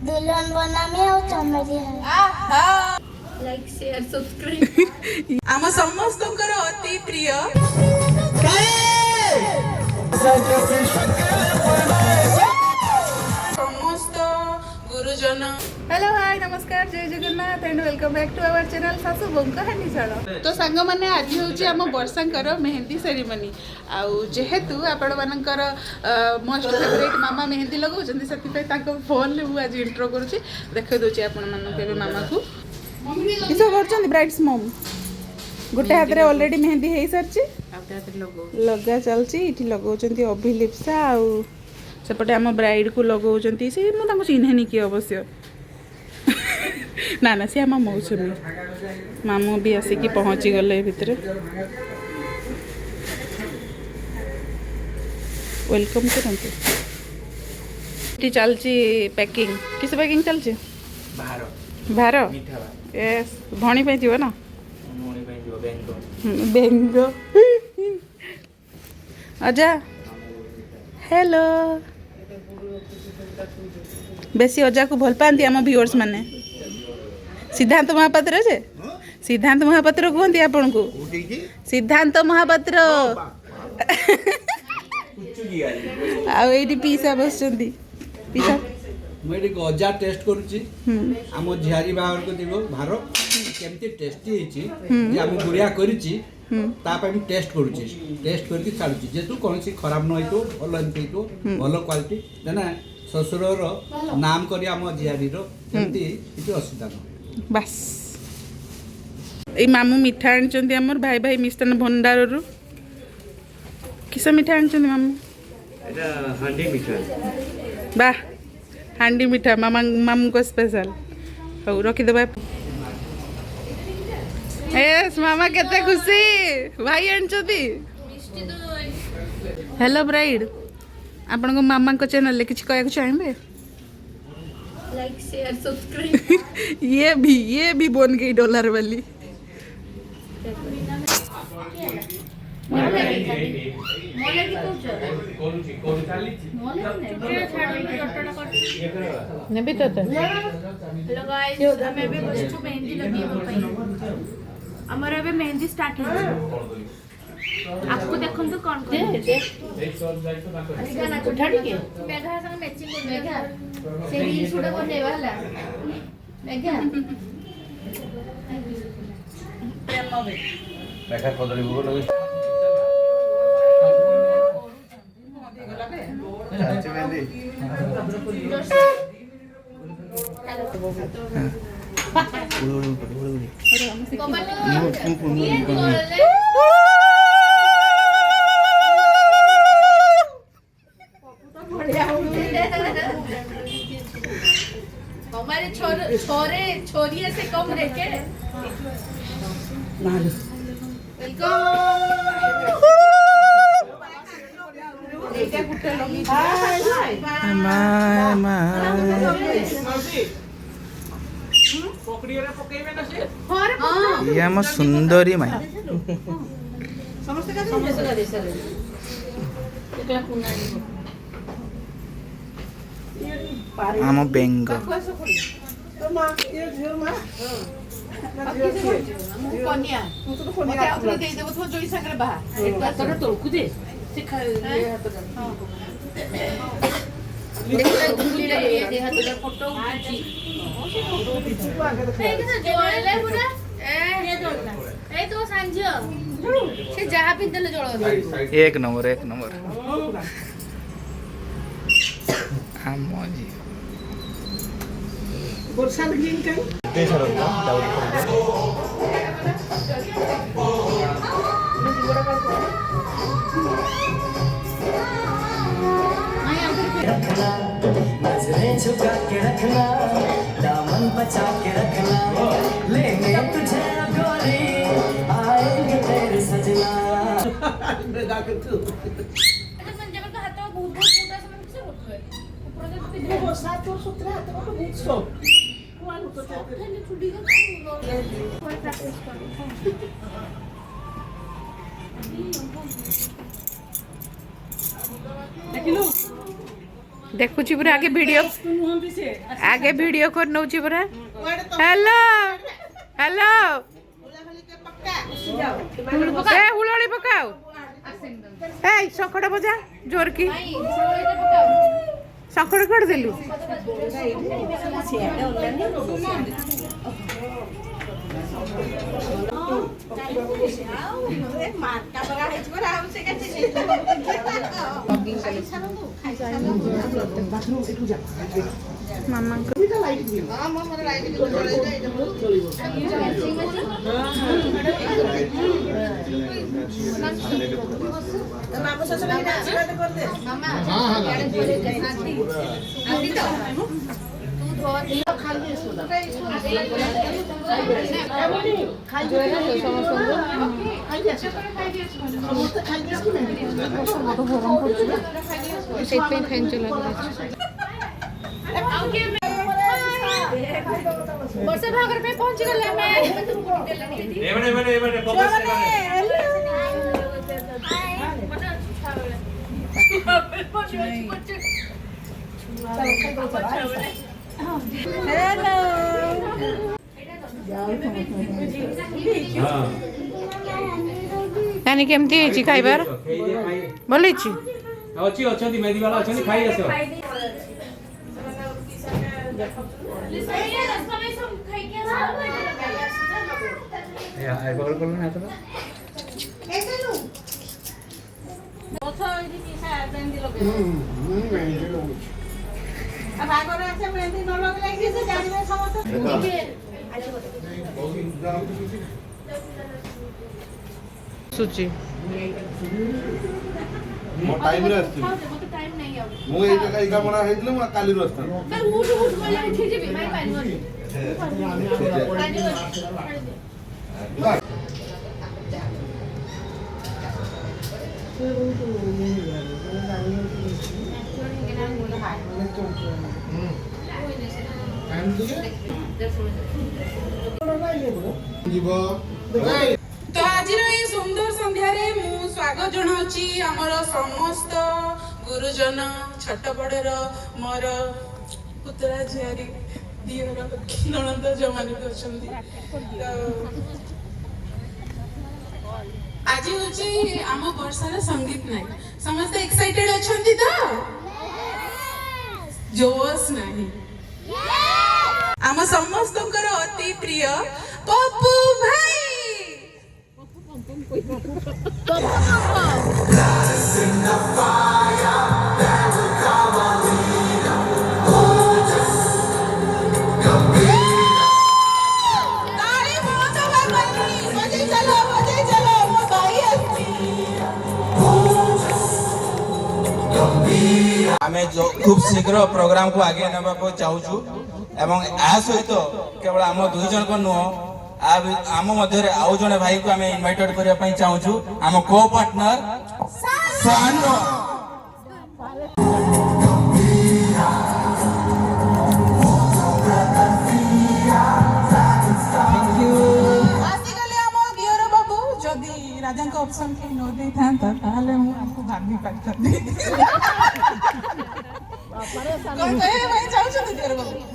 दुल्हन बनामी और चमेली है। लाइक शेयर सब्सक्राइब आम समस्तकर अति प्रिय समस्त गुरुजन। हेलो हाय नमस्कार जय Jagannath and welcome back to our channel सासु बों कहानी शाला। तो सांग मैंने आज हूँ आम वर्षांकर मेहंदी सेरेमनी आउ जेहेतु आपण मानकर मोस्ट फेवरेट मामा मेहंदी लगाउछन्ती से फोन में आज इंट्रो करुँची देख दूची आपण मानक मामा को किस कर ब्राइड्स मम गोटे हाथ में ऑलरेडी मेहंदी हो सारी लगा चलती ये लगाउछन्ती अभिलिप्सा आउ सेपटे आम ब्राइड को लगाउछन्ती से मुझे चिन्हेनि कि अवश्य ना ना सी आम मौसमी मामू भी आसिकी पहुँची गले भितर वेलकम करते चलची पैकिंग किस पैकिंग चलची भार यस भणी पे जीव ना बेंग अजा हेलो बेसी अजा को भल पाती आम व्यूअर्स माने सिद्धांत महापात्र जे सिद्धांत महापात्र कहते आपन को सिद्धांत महापात्र आ पीसा बसचंदी पीसा मुझे अजा टेस्ट करुच्ची आम झियारी बाहर को देव भार केमती टेस्टी होती आम गुड़िया करुच्ची टेस्ट करुच्ची टेस्ट करके छाड़ुची जेतु कौन सी खराब न हो भल एमती हो भल क्वालिटी देना ससुर नाम करी आम झियारी केमती किसी असुविधा न बस ये मामू मिठा आनी आमर भाई भाई मिष्टान भंडार रु किस मिठा आनी मामू हांडी मिठा वाह हांडी मिठा मामा मामू को स्पेशल हो रखीदे यस मामा केते खुशी भाई आनी हेलो ब्राइड आपण को मामा को चैनल किसी कहना चाहिए लाइक शेयर सब्सक्राइब ये भी बन गई डॉलर वाली नेबी तो हेलो गाइस हमें भी बच्चों मेहंदी लगेबो पई हमारा भी मेहंदी स्टार्ट हो आपको देखन तो कौन कौन गाना उठाड़ी के मेघा संग मैचिंग कर मेघा से रील शूट करने वाला मेघा मेघा कदली भोग लगे हमारे छोरे छोरिया से कम रह के आम सुंदरी माई आम बेंग कन्या मते आपने दे देबो तो जोई संगे बाहा एटा तोरा तोलकु दे से देखला गुली रे दे हाथ ले फोटो उठी ए के जोले पूरा ए जोलना ए तो सांझ से जहा पिंदले जोल एक नंबर आम जी वर्षा ग्रीन कहीं नजरें झुका के रखना दामन बचा के रखना लेंगे तुझे गोरी आएंगे तेरे सजना देखुची पूरा आगे वीडियो कर नउची पूरा हेलो हेलो ए हुलड़ी पकाओ ए शंखड़ा बजा जोर की शंखड़ कर देलु मामा ବର୍ଷା ଭାଗର ପାଇଁ ପହଞ୍ଚି ଗଲେ ଆମେ नानी केमती है खाइबार भल अच्छी अछंती मेहंदी वाला अछंती खाई आसो ए बगल कर ना तो सुची मो टाइम रे आस्ती मते टाइम नहीं आउ मो ए जगह इका मना हेतले मो काली रो आस्ता तर उठ उठ बोले ठीक जेबी माई पानी तो आज ये सुंदर संध्या रे मु स्वागत जनाउची हमर समस्त गुरुजन छट बड़र मोर पुतरा झियारी दियर ननंद जमानी अछंती आज होची आम वर्षार संगीत नाइट समस्त एक्साइटेड अछंती तो जोश नहीं आम समस्तकर अति प्रिय पप्पू भाई आमे जो खूब शीघ्र प्रोग्राम को आगे नबा को चाहूछु एवं आ सहित केवल आम दुई जन को नुह आम मध्य आउ जने भाई को आमे इनवाइटेड करिया पई चाहूछु आम को पार्टनर सानो राजा ऑप्शन के नो दे था ताले मु आपको भागी पाइता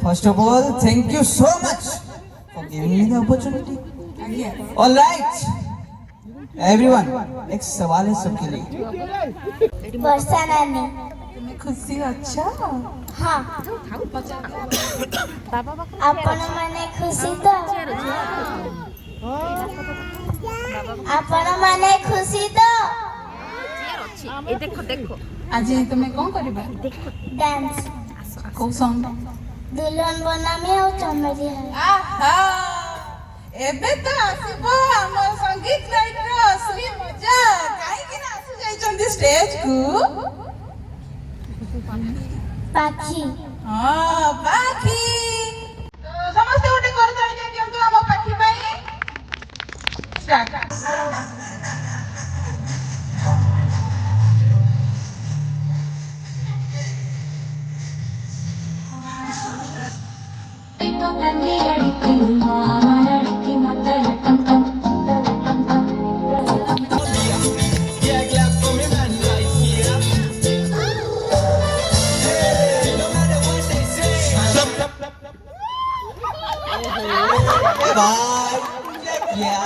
First of all, thank you so much for giving me the opportunity. All right, everyone. एक सवाल है सबके लिए. वर्षा नानी तुम्हें खुशी अच्छा हाँ आपण माने खुशी तो आपण माने खुशी तो आज तुम्हें कौन करबा डांस को सॉन्ग दुल्हन बनामी और चमेली है आहा एबे तो आसीबो हम संगीत नाइट रो असली मजा काई कि ना आसु जाई चंदी स्टेज को पाखी हां पाखी तो समस्त उठे कर दई दियंतु हम पाखी भाई स्टार्ट बाय क्या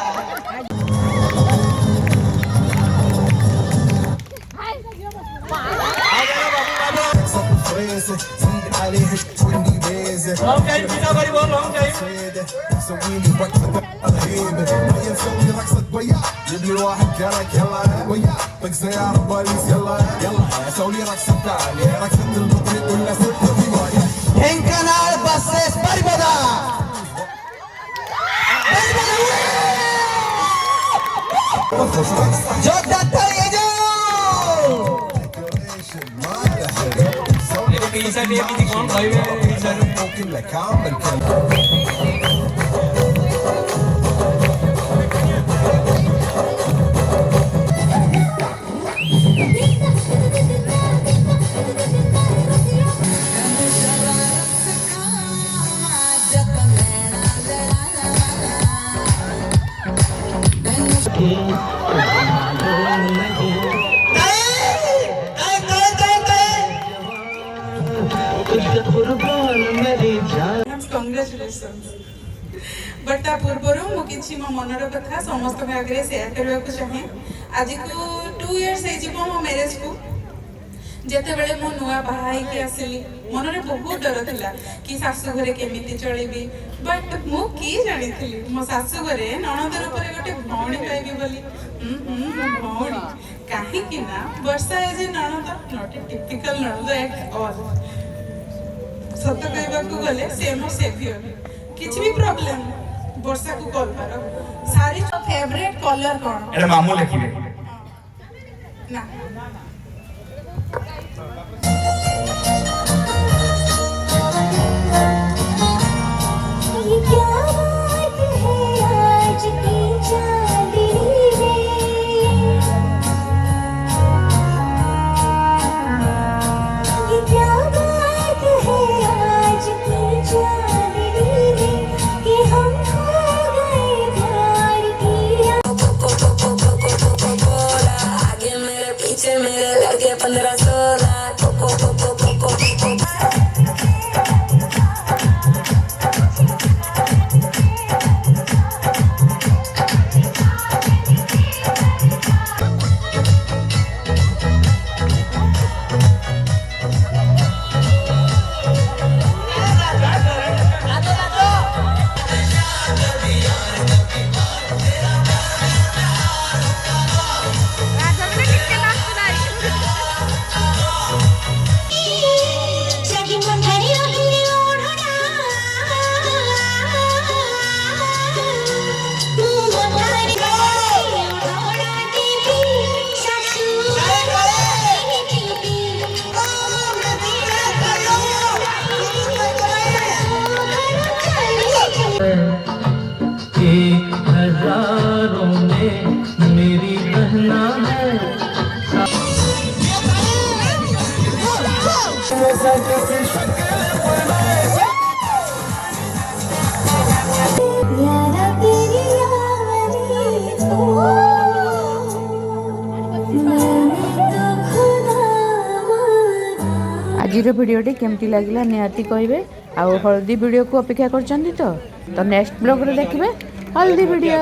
ढेंकानाल बसेस परिबदा जोरदार तालियां जो Congratulations. बट ता पूर्वर मु किछि मो मनर कथा समस्त आगे शेयर करबा को चाहे आज को 2 इयर्स हे जीवो मो मैरिज को जेते बेले मो नुआ भाई के आसिली मनरे बहुत डर थिला कि सासु घरे केमिति चलेबी बट मु की जानि थिली मो सासु घरे ननदर ऊपर गोटे भौणी पाइबी बोली भौणी काहे कि ना वर्षा ए जे ननद नॉट ए टिपिकल ननद एट ऑल सत्य कहबा को गले से मो सेवियर किछि भी प्रॉब्लम वर्षा को कॉल करो सारी फेवरेट कलर कोन एटा मामू लिखिबे ना ये क्या बात है आज की चांदनी में ये क्या बात है आज की चांदनी में कि हम खो गए प्यार की आगे मेरे पीछे मेरे लगे 15-16 जगी मंधरी रही ओढ़ना मुंह मंधरी ओढ़ना देवी सासू देवी हजारों में मेरी बहना है यारा तेरी यारी तो मैंने तो खुदा माना आजिर भिडियोटी केमती लगिला निहाती कहबे आ हल्दी वीडियो को अपेक्षा करछंती तो नेक्स्ट ब्लॉग रे देखबे हल्दी वीडियो।